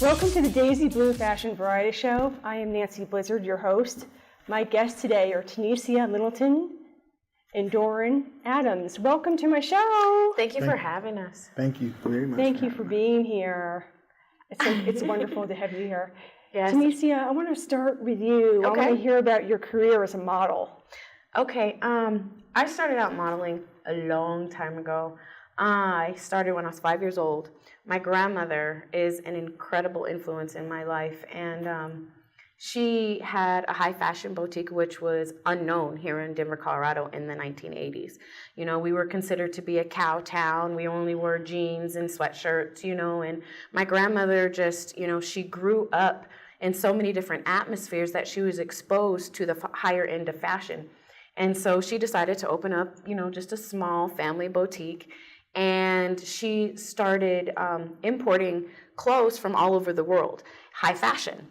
Welcome to the Daisy Blue Fashion Variety Show. I am Nancy Blizzard, your host. My guests today are Tennisia Littleton and Dorne Adams. Welcome to my show. Thank you for having us. Thank you very much. Thank you for being here. It's wonderful to have you here. Yes. Tennisia, I want to start with you. Okay. I want to hear about your career as a model. Okay, I started out modeling a long time ago. I started when I was 5 years old. My grandmother is an incredible influence in my life, and she had a high fashion boutique which was unknown here in Denver, Colorado in the 1980s. You know, we were considered to be a cow town. We only wore jeans and sweatshirts, you know, and my grandmother just, you know, she grew up in so many different atmospheres that she was exposed to the higher end of fashion. And so she decided to open up, you know, just a small family boutique. And she started importing clothes from all over the world, high fashion.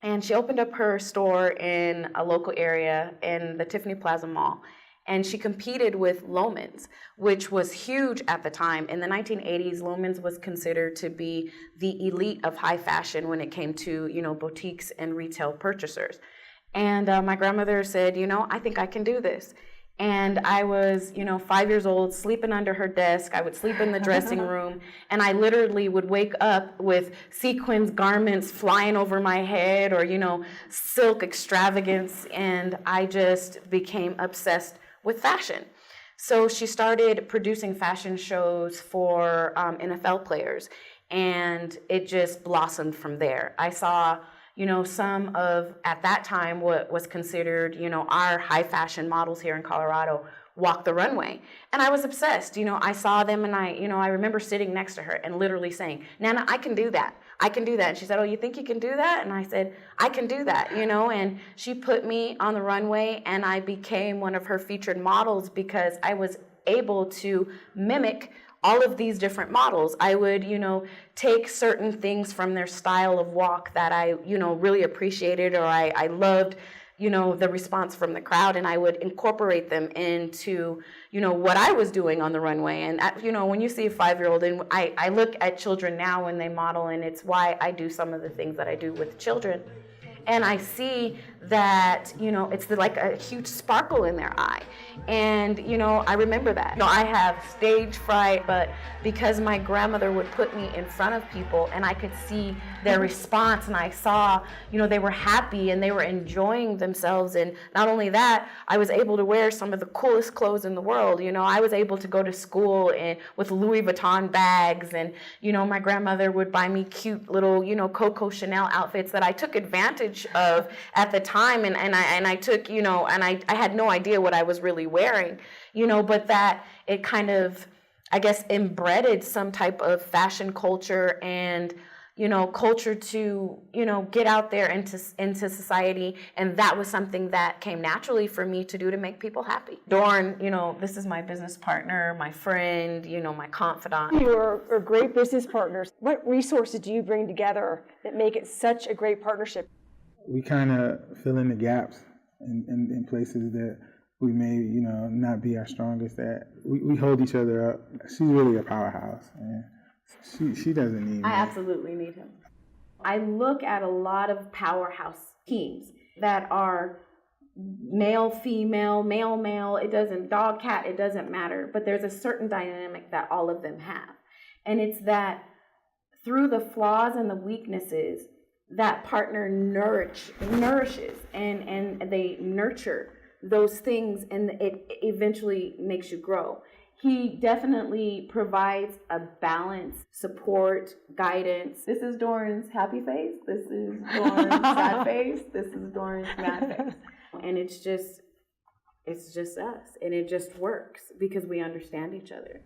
And she opened up her store in a local area in the Tiffany Plaza Mall. And she competed with Loehmann's, which was huge at the time. In the 1980s, Loehmann's was considered to be the elite of high fashion when it came to, you know, boutiques and retail purchasers. And my grandmother said, you know, I think I can do this. And I was, you know, 5 years old, sleeping under her desk. I would sleep in the dressing room, and I literally would wake up with sequins garments flying over my head, or, you know, silk extravagance, and I just became obsessed with fashion. So she started producing fashion shows for NFL players, and it just blossomed from there. I saw, you know, some of, at that time, what was considered, you know, our high fashion models here in Colorado walk the runway. And I was obsessed. You know, I saw them, and I remember sitting next to her and literally saying, Nana, I can do that. I can do that. And she said, oh, you think you can do that? And I said, I can do that, you know, and she put me on the runway, and I became one of her featured models because I was able to mimic all of these different models. I would, you know, take certain things from their style of walk that I, you know, really appreciated, or I loved, you know, the response from the crowd, and I would incorporate them into, you know, what I was doing on the runway. And, you know, when you see a 5-year-old, and I look at children now when they model, and it's why I do some of the things that I do with children. And I see that, you know, it's like a huge sparkle in their eye. And, you know, I remember that. You know, I have stage fright, but because my grandmother would put me in front of people and I could see their response, and I saw, you know, they were happy and they were enjoying themselves. And not only that, I was able to wear some of the coolest clothes in the world. You know, I was able to go to school with Louis Vuitton bags, and, you know, my grandmother would buy me cute little, you know, Coco Chanel outfits that I took advantage of at the time, and I took, you know, and I had no idea what I was really wearing, you know, but that it kind of, I guess, embedded some type of fashion culture and, you know, culture to, you know, get out there into society. And that was something that came naturally for me to do to make people happy. Dorne, you know, this is my business partner, my friend, you know, my confidant. You are great business partners. What resources do you bring together that make it such a great partnership? We kind of fill in the gaps in places that we may, you know, not be our strongest at. We hold each other up. She's really a powerhouse, and she doesn't need me. I absolutely need him. I look at a lot of powerhouse teams that are male, female, male, male, it doesn't, dog, cat, it doesn't matter. But there's a certain dynamic that all of them have. And it's that through the flaws and the weaknesses, that partner nourishes and they nurture those things, and it eventually makes you grow. He definitely provides a balance, support, guidance. This is Dorne's happy face. This is Dorne's sad face. This is Dorne's mad face. And it's just us. And it just works because we understand each other.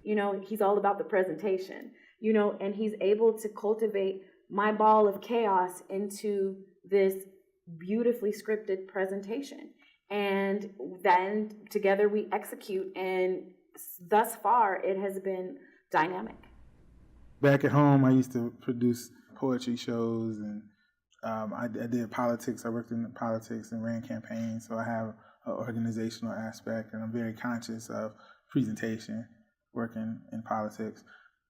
You know, he's all about the presentation, you know, and he's able to cultivate my ball of chaos into this beautifully scripted presentation. And then together we execute, and thus far it has been dynamic. Back at home, I used to produce poetry shows, and I did politics. I worked in politics and ran campaigns, so I have an organizational aspect, and I'm very conscious of presentation working in politics.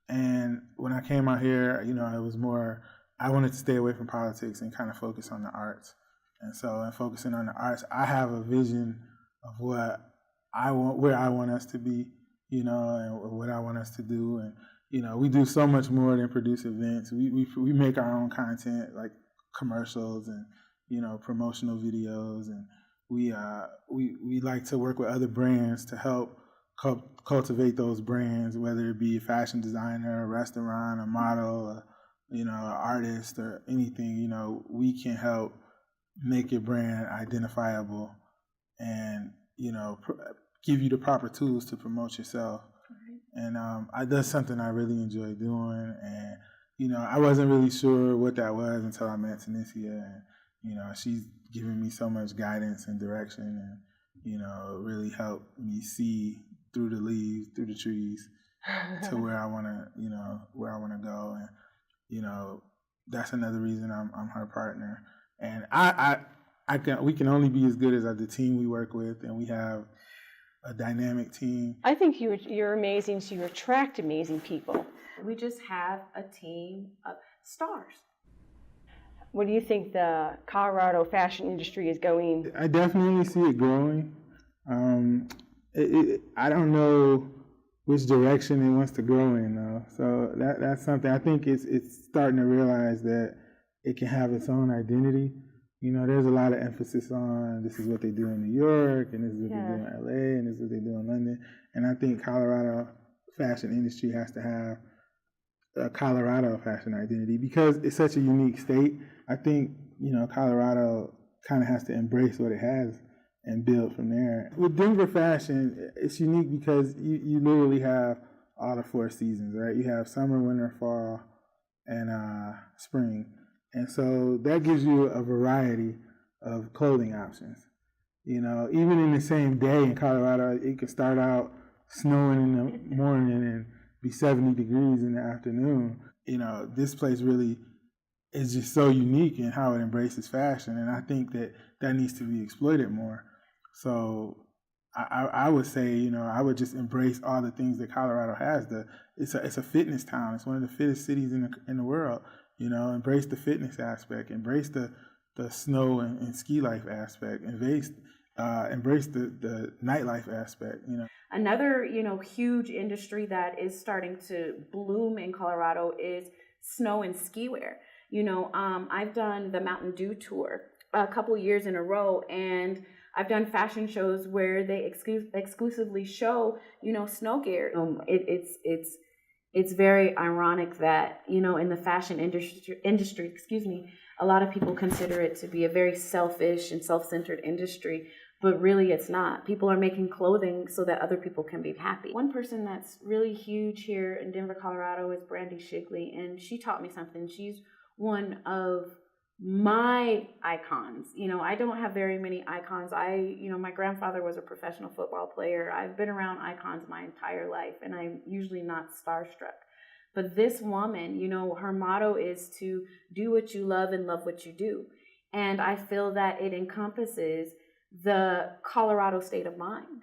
And when I came out here, it was more, I wanted to stay away from politics and kind of focus on the arts. And so in focusing on the arts, I have a vision of what I want, where I want us to be, and what I want us to do. And, we do so much more than produce events. We make our own content, like commercials and, promotional videos. And we like to work with other brands to help cultivate those brands, whether it be a fashion designer, a restaurant, a model, an artist, or anything. We can help make your brand identifiable and, give you the proper tools to promote yourself. And that's something I really enjoy doing. And, I wasn't really sure what that was until I met Tennisia. And, she's given me so much guidance and direction and, really helped me see through the leaves, through the trees, to where I want to go. And, that's another reason I'm her partner. And we can only be as good as the team we work with, and we have a dynamic team. I think you're amazing, so you attract amazing people. We just have a team of stars. What do you think the Colorado fashion industry is going? I definitely see it growing. I don't know which direction it wants to grow in, though. So that's something I think it's starting to realize that it can have its own identity. There's a lot of emphasis on this is what they do in New York, and this is what they do in LA, and this is what they do in London. And I think Colorado fashion industry has to have a Colorado fashion identity because it's such a unique state. I think, Colorado kind of has to embrace what it has and build from there. With Denver fashion, it's unique because you literally have all the 4 seasons, right? You have summer, winter, fall, and spring. And so that gives you a variety of clothing options. Even in the same day in Colorado, it could start out snowing in the morning and be 70 degrees in the afternoon. This place really is just so unique in how it embraces fashion. And I think that needs to be exploited more. So I would say, I would just embrace all the things that Colorado has. It's a fitness town. It's one of the fittest cities in the world. Embrace the fitness aspect, embrace the snow and ski life aspect, embrace the nightlife aspect. Another, huge industry that is starting to bloom in Colorado is snow and ski wear. I've done the Mountain Dew tour a couple years in a row, and I've done fashion shows where they exclusively show, snow gear. It's very ironic that, in the fashion industry, a lot of people consider it to be a very selfish and self-centered industry, but really it's not. People are making clothing so that other people can be happy. One person that's really huge here in Denver, Colorado is Brandy Shigley, and she taught me something. She's one of my icons. I don't have very many icons. My grandfather was a professional football player. I've been around icons my entire life, and I'm usually not starstruck. But this woman, her motto is to do what you love and love what you do. And I feel that it encompasses the Colorado state of mind,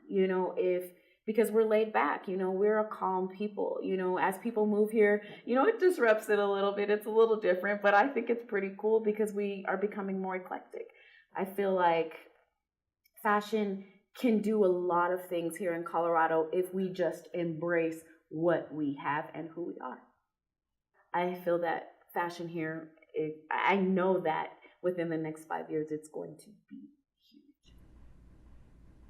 because we're laid back, we're a calm people, as people move here, it disrupts it a little bit. It's a little different, but I think it's pretty cool because we are becoming more eclectic. I feel like fashion can do a lot of things here in Colorado if we just embrace what we have and who we are. I feel that fashion here, I know that within the next 5 years, it's going to be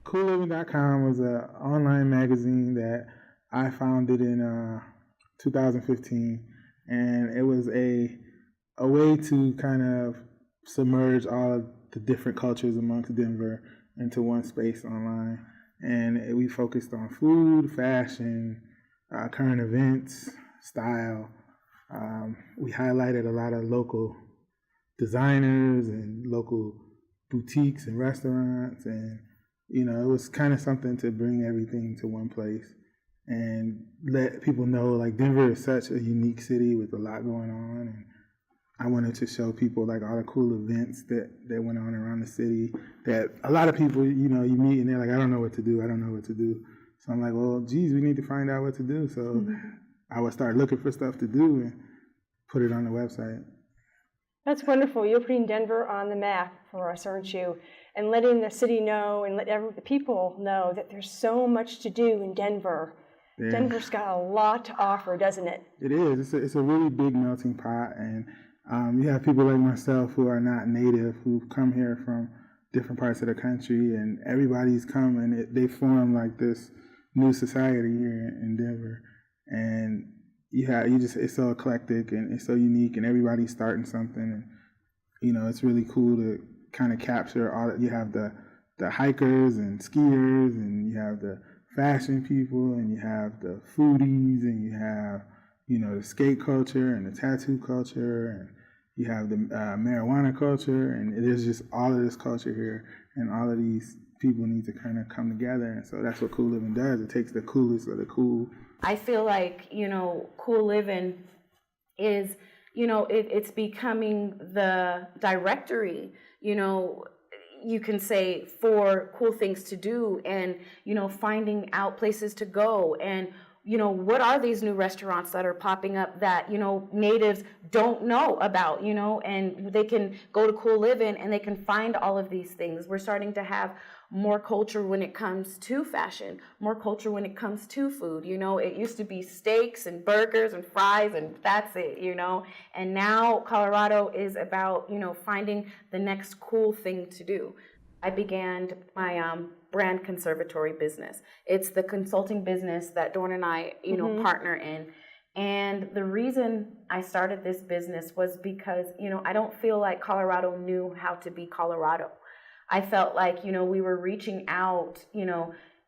CoolLivin.com was an online magazine that I founded in 2015, and it was a way to kind of submerge all of the different cultures amongst Denver into one space online. And we focused on food, fashion, current events, style. We highlighted a lot of local designers and local boutiques and restaurants, and it was kind of something to bring everything to one place and let people know, like, Denver is such a unique city with a lot going on. And I wanted to show people, like, all the cool events that went on around the city that a lot of people, you meet and they're like, I don't know what to do. So I'm like, well, geez, we need to find out what to do. So I would start looking for stuff to do and put it on the website. That's wonderful. You're putting Denver on the map for us, aren't you? And letting the city know and the people know that there's so much to do in Denver. Yeah. Denver's got a lot to offer, doesn't it? It is. It's a really big melting pot, and you have people like myself who are not native, who've come here from different parts of the country, and everybody's come, and they form like this new society here in Denver. And it's so eclectic and it's so unique, and everybody's starting something, and it's really cool to kind of capture all that. You have the hikers and skiers, and you have the fashion people, and you have the foodies, and you have the skate culture and the tattoo culture, and you have the marijuana culture, and there's just all of this culture here, and all of these people need to kind of come together. And so that's what Cool Livin does. It takes the coolest of the cool. I feel like, Cool Livin is, it's becoming the directory, you can say, for cool things to do, and, finding out places to go, and what are these new restaurants that are popping up that, natives don't know about, and they can go to Cool Livin and they can find all of these things. We're starting to have more culture when it comes to fashion, more culture when it comes to food. It used to be steaks and burgers and fries and that's it, and now Colorado is about, finding the next cool thing to do. I began my brand conservatory business. It's the consulting business that Dorne and I, partner in. And the reason I started this business was because, I don't feel like Colorado knew how to be Colorado. I felt like, we were reaching out,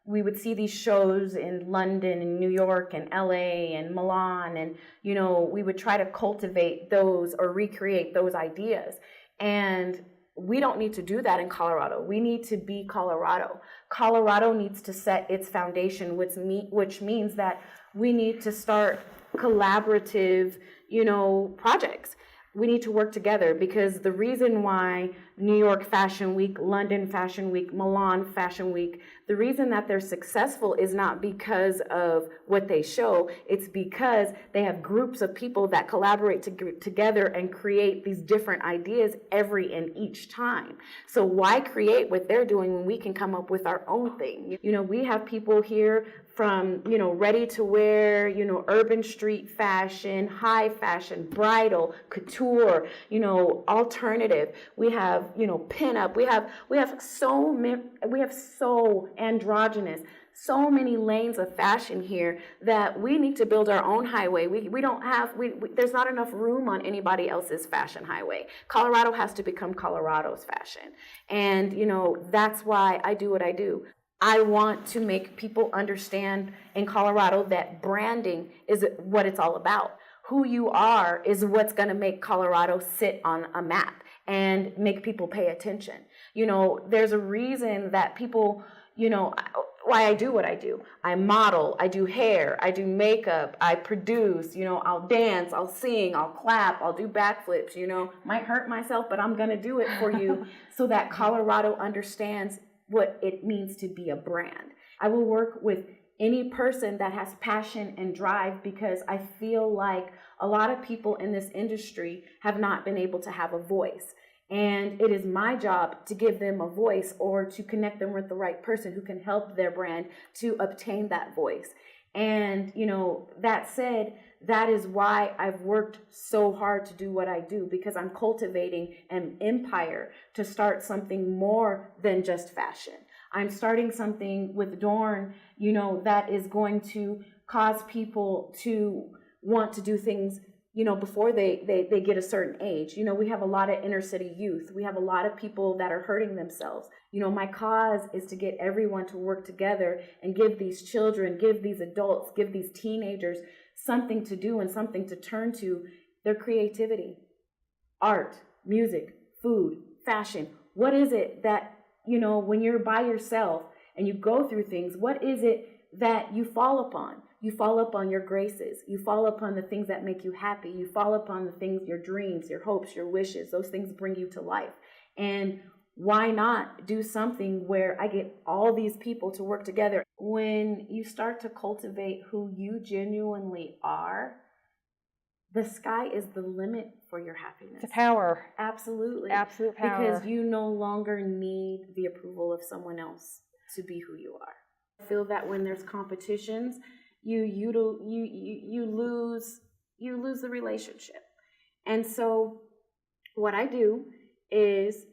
we would see these shows in London and New York and LA and Milan, and, we would try to cultivate those or recreate those ideas. And we don't need to do that in Colorado. We need to be Colorado. Colorado needs to set its foundation, which means that we need to start collaborative, projects. We need to work together, because the reason why New York Fashion Week, London Fashion Week, Milan Fashion Week, the reason that they're successful is not because of what they show. It's because they have groups of people that collaborate together and create these different ideas every and each time. So why create what they're doing when we can come up with our own thing? We have people here from, ready to wear, urban street fashion, high fashion, bridal, couture, alternative. We have, pinup. We have so androgynous, so many lanes of fashion here that we need to build our own highway. There's not enough room on anybody else's fashion highway. Colorado has to become Colorado's fashion. And, that's why I do what I do. I want to make people understand in Colorado that branding is what it's all about. Who you are is what's going to make Colorado sit on a map and make people pay attention. There's a reason that people, why I do what I do. I model, I do hair, I do makeup, I produce, I'll dance, I'll sing, I'll clap, I'll do backflips, might hurt myself, but I'm going to do it for you so that Colorado understands what it means to be a brand. I will work with any person that has passion and drive, because I feel like a lot of people in this industry have not been able to have a voice. And it is my job to give them a voice, or to connect them with the right person who can help their brand to obtain that voice. And, that said, that is why I've worked so hard to do what I do, because I'm cultivating an empire to start something more than just fashion. I'm starting something with Dorne, that is going to cause people to want to do things, before they get a certain age. We have a lot of inner city youth. We have a lot of people that are hurting themselves. My cause is to get everyone to work together and give these children, give these adults, give these teenagers something to do and something to turn to, their creativity, art, music, food, fashion. What is it that, when you're by yourself and you go through things, what is it that you fall upon? You fall upon your graces. You fall upon the things that make you happy. You fall upon the things, your dreams, your hopes, your wishes. Those things bring you to life. And why not do something where I get all these people to work together? When you start to cultivate who you genuinely are, the sky is the limit for your happiness. The power. Absolutely. Absolute power. Because you no longer need the approval of someone else to be who you are. I feel that when there's competitions, you lose the relationship. And so what I do is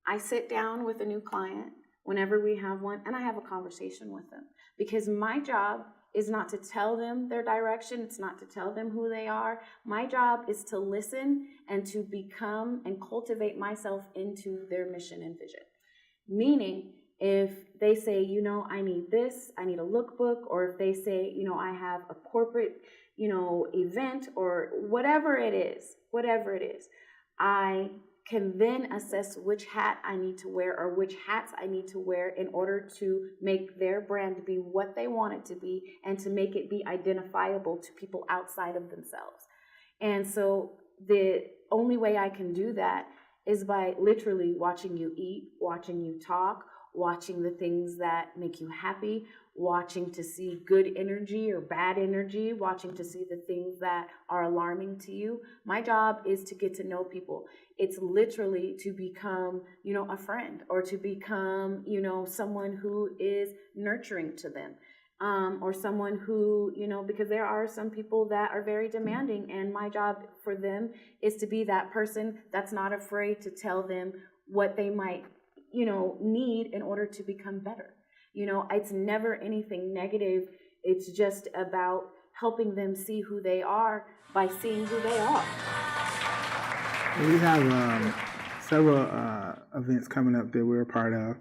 I sit down with a new client whenever we have one, and I have a conversation with them, because my job is not to tell them their direction. It's not to tell them who they are. My job is to listen and to become and cultivate myself into their mission and vision. Meaning, if they say, I need this, I need a lookbook, or if they say, I have a corporate, event, or whatever it is, I can then assess which hat I need to wear or which hats I need to wear in order to make their brand be what they want it to be and to make it be identifiable to people outside of themselves. And so the only way I can do that is by literally watching you eat, watching you talk, watching the things that make you happy, watching to see good energy or bad energy, watching to see the things that are alarming to you. My job is to get to know people. It's literally to become, a friend, or to become, someone who is nurturing to them. Or someone who, because there are some people that are very demanding, and my job for them is to be that person that's not afraid to tell them what they might, need in order to become better. It's never anything negative. It's just about helping them see who they are by seeing who they are. We have several events coming up that we're a part of.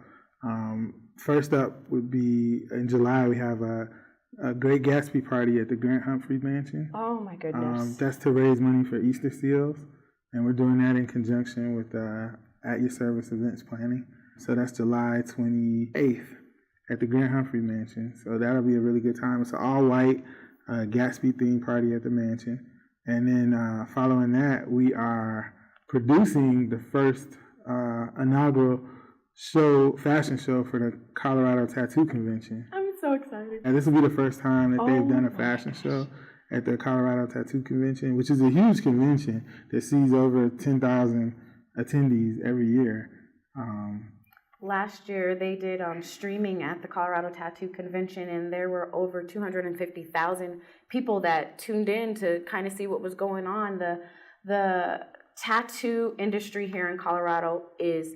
First up would be in July, we have a Great Gatsby party at the Grant Humphrey Mansion. Oh my goodness. That's to raise money for Easter seals, and we're doing that in conjunction with At Your Service Events Planning. So that's July 28th at the Grant Humphrey Mansion. So that'll be a really good time. It's an all-white Gatsby-themed party at the mansion. And then following that, we are producing the first inaugural fashion show for the Colorado Tattoo Convention. I'm so excited. And this will be the first time that they've done a fashion show at the Colorado Tattoo Convention, which is a huge convention that sees over 10,000 attendees every year. Last year, they did streaming at the Colorado Tattoo Convention, and there were over 250,000 people that tuned in to kind of see what was going on. The tattoo industry here in Colorado is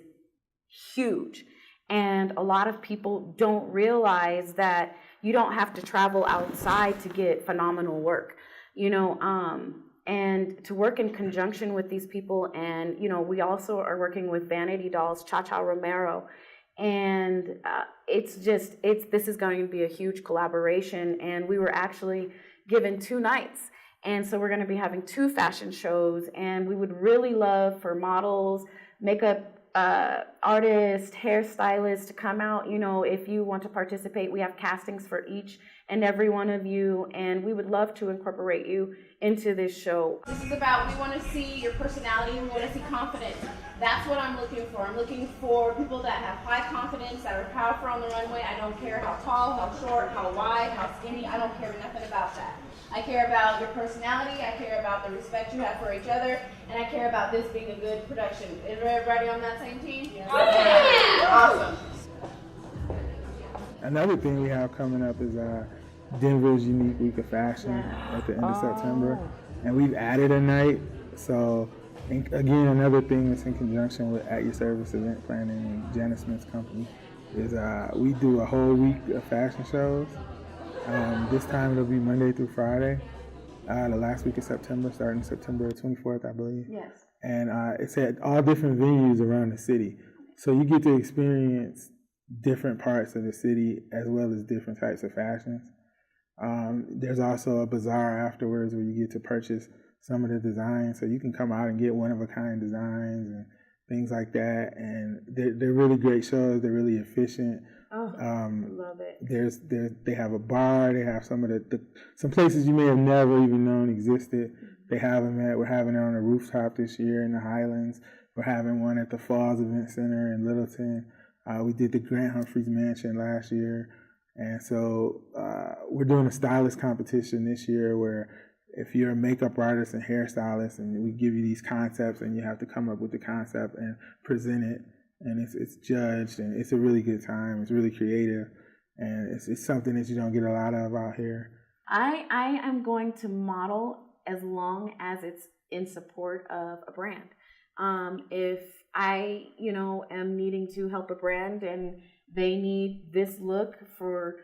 huge, and a lot of people don't realize that you don't have to travel outside to get phenomenal work, and to work in conjunction with these people. And we also are working with Vanity Dolls, Cha-Cha Romero, and this is going to be a huge collaboration. And we were actually given 2 nights, and so we're going to be having 2 fashion shows, and we would really love for models, makeup artists, hairstylists to come out. If you want to participate, we have castings for each and every one of you, and we would love to incorporate you into this show. This is about, we want to see your personality, we want to see confidence. That's what I'm looking for. I'm looking for people that have high confidence, that are powerful on the runway. I don't care how tall, how short, how wide, how skinny. I don't care nothing about that. I care about your personality, I care about the respect you have for each other, and I care about this being a good production. Is everybody on that same team? Yeah. Awesome. Another thing we have coming up is Denver's Unique Week of Fashion at the end of September. And we've added a night. So, again, another thing that's in conjunction with At Your Service Event Planning and Janet Smith's company is we do a whole week of fashion shows. This time it'll be Monday through Friday, the last week of September, starting September 24th, I believe. Yes. And it's at all different venues around the city. So you get to experience different parts of the city as well as different types of fashions. There's also a bazaar afterwards where you get to purchase some of the designs. So you can come out and get one-of-a-kind designs and things like that. And they're really great shows. They're really efficient. Oh, I love it. They have a bar. They have some of some places you may have never even known existed. They have them we're having it on a rooftop this year in the Highlands. We're having one at the Falls Event Center in Littleton. We did the Grant Humphreys Mansion last year. And so we're doing a stylist competition this year where if you're a makeup artist and hairstylist, and we give you these concepts and you have to come up with the concept and present it, and it's judged, and it's a really good time. It's really creative, and it's something that you don't get a lot of out here. I am going to model as long as it's in support of a brand. If I, am needing to help a brand and they need this look from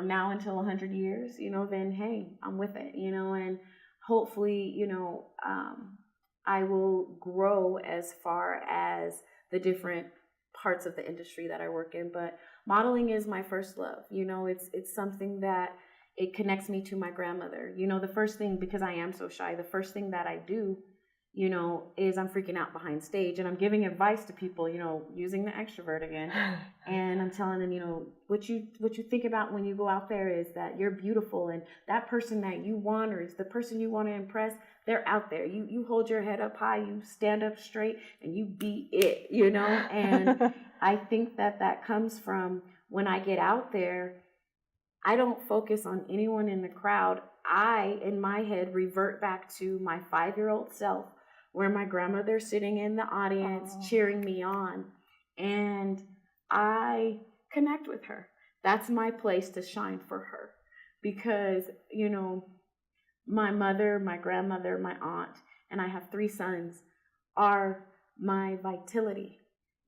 now until 100 years, then hey, I'm with it, and hopefully, I will grow as far as the different parts of the industry that I work in. But modeling is my first love. It's something that it connects me to my grandmother. The first thing, because I am so shy, the first thing that I do, is I'm freaking out behind stage and I'm giving advice to people, using the extrovert again. And I'm telling them, what you think about when you go out there is that you're beautiful, and that person that you want, or is the person you want to impress, they're out there. You hold your head up high, you stand up straight, and you be it, And I think that comes from when I get out there, I don't focus on anyone in the crowd. I, in my head, revert back to my 5-year-old self, where my grandmother's sitting in the audience cheering me on, and I connect with her. That's my place to shine for her, because, my mother, my grandmother, my aunt, and I have 3 sons, are my vitality.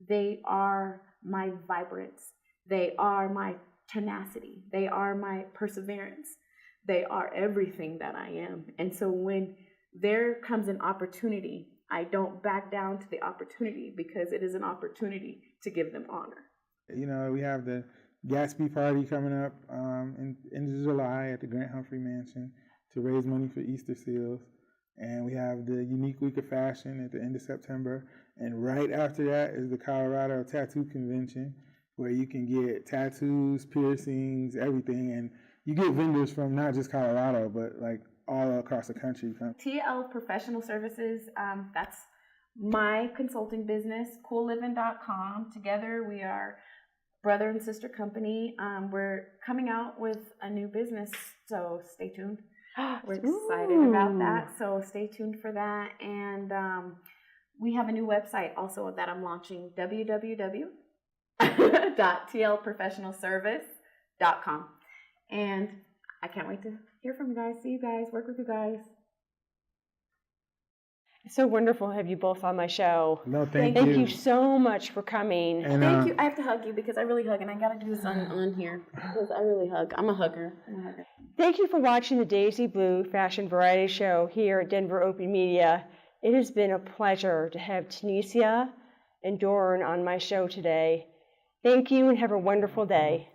They are my vibrance. They are my tenacity. They are my perseverance. They are everything that I am. And so when there comes an opportunity, I don't back down to the opportunity, because it is an opportunity to give them honor. We have the Gatsby party coming up in July at the Grant Humphrey Mansion to raise money for Easter seals. And we have the Unique Week of Fashion at the end of September. And right after that is the Colorado Tattoo Convention, where you can get tattoos, piercings, everything. And you get vendors from not just Colorado, but like all across the country. TL Professional Services, that's my consulting business, CoolLivin.com. Together we are brother and sister company. We're coming out with a new business, so stay tuned. We're excited about that, so stay tuned for that. And we have a new website also that I'm launching, www.tlprofessionalservice.com. And I can't wait to hear from you guys, see you guys, work with you guys. It's so wonderful to have you both on my show. No, thank you. Thank you so much for coming. And thank you. I have to hug you because I really hug, and I got to do this on here because I really hug. I'm a hugger. Thank you for watching the Daisy Blue Fashion Variety Show here at Denver Open Media. It has been a pleasure to have Tennisia and Dorne on my show today. Thank you and have a wonderful day.